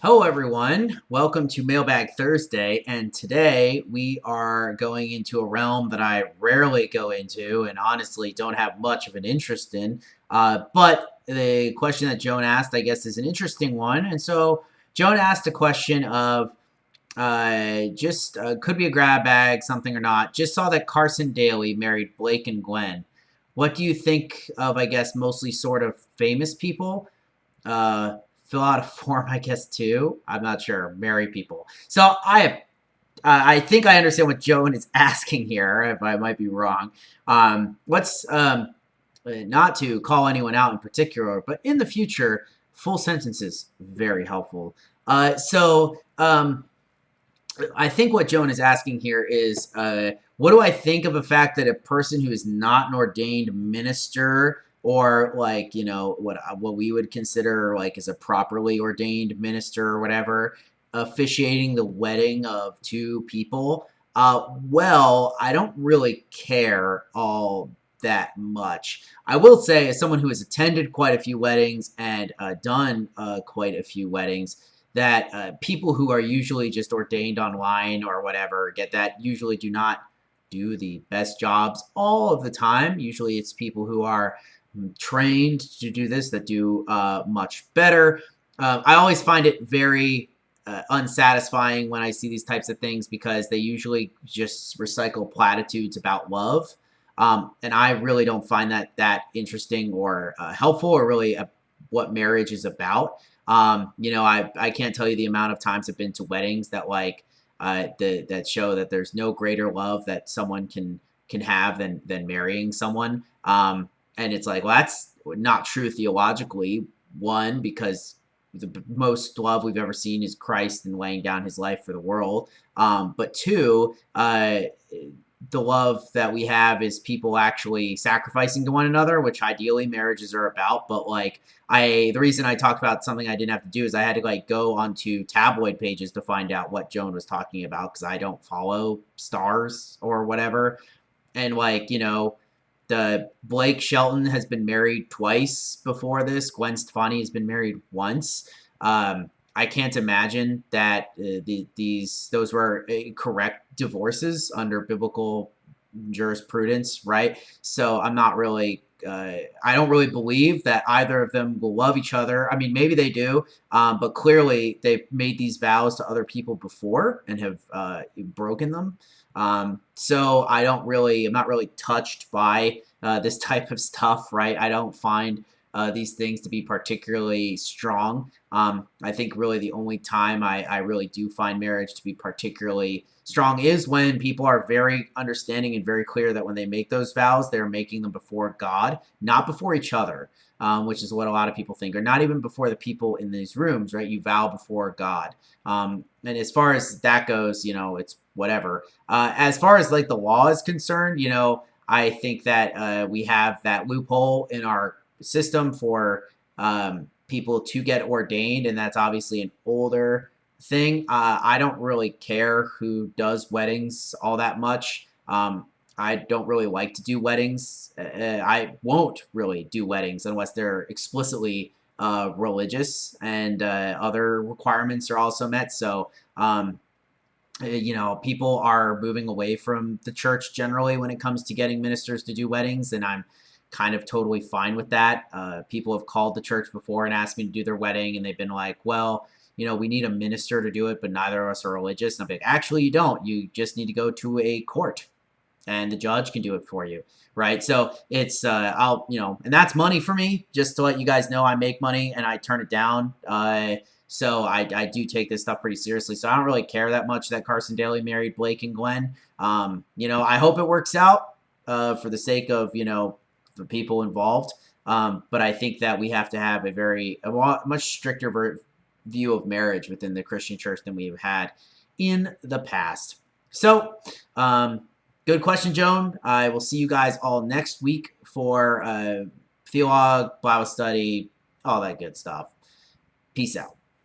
Hello, everyone. Welcome to Mailbag Thursday. And today we are going into a realm that I rarely go into and honestly don't have much of an interest in. But the question that Joan asked, I guess, is an interesting one. And so Joan asked a question of just could be a grab bag, something or not. Just saw that Carson Daly married Blake and Gwen. What do you think of, I guess, mostly sort of famous people? uh, Fill out a form, I guess, too. I'm not sure. Marry people. So I think I understand what Joan is asking here. If I might be wrong, let's not to call anyone out in particular, but in the future, full sentences very helpful. I think what Joan is asking here is, what do I think of the fact that a person who is not an ordained minister or like what we would consider like as a properly ordained minister or whatever officiating the wedding of two people? Well, I don't really care all that much. I will say, as someone who has attended quite a few weddings and done quite a few weddings, that people who are usually just ordained online or whatever get that usually do not do the best jobs all of the time. Usually it's people who are trained to do this that do much better. I always find it very unsatisfying when I see these types of things because they usually just recycle platitudes about love. And I really don't find that interesting or helpful or really what marriage is about. I can't tell you the amount of times I've been to weddings that that show that there's no greater love that someone can have than marrying someone. And it's like, well, that's not true theologically. One, because the most love we've ever seen is Christ and laying down his life for the world. But two, the love that we have is people actually sacrificing to one another, which ideally marriages are about. But the reason I talked about something I didn't have to do is I had to go onto tabloid pages to find out what Joan was talking about because I don't follow stars or whatever. And the Blake Shelton has been married twice before this. Gwen Stefani has been married once. I can't imagine that those were correct divorces under biblical jurisprudence, right? So I'm not really. I don't really believe that either of them will love each other. I mean, maybe they do, but clearly they've made these vows to other people before and have broken them. So I'm not really touched by this type of stuff, right? I don't find these things to be particularly strong. I think really the only time I really do find marriage to be particularly strong is when people are very understanding and very clear that when they make those vows, they're making them before God, not before each other, which is what a lot of people think, or not even before the people in these rooms, right? You vow before God. And as far as that goes, it's whatever. As far as the law is concerned, I think that we have that loophole in our system for people to get ordained, and that's obviously an older thing. I don't really care who does weddings all that much. I don't really like to do weddings. I won't really do weddings unless they're explicitly religious and other requirements are also met. So, people are moving away from the church generally when it comes to getting ministers to do weddings, and I'm kind of totally fine with that. People have called the church before and asked me to do their wedding, and they've been like, well, we need a minister to do it, but neither of us are religious. And I'm like, actually, you don't. You just need to go to a court and the judge can do it for you, right? So it's and that's money for me. Just to let you guys know, I make money and I turn it down. So I do take this stuff pretty seriously. So I don't really care that much that Carson Daly married Blake and Gwen. I hope it works out for the sake of the people involved. But I think that we have to have much stricter view of marriage within the Christian church than we've had in the past. So, good question, Joan. I will see you guys all next week for Theolog, Bible study, all that good stuff. Peace out.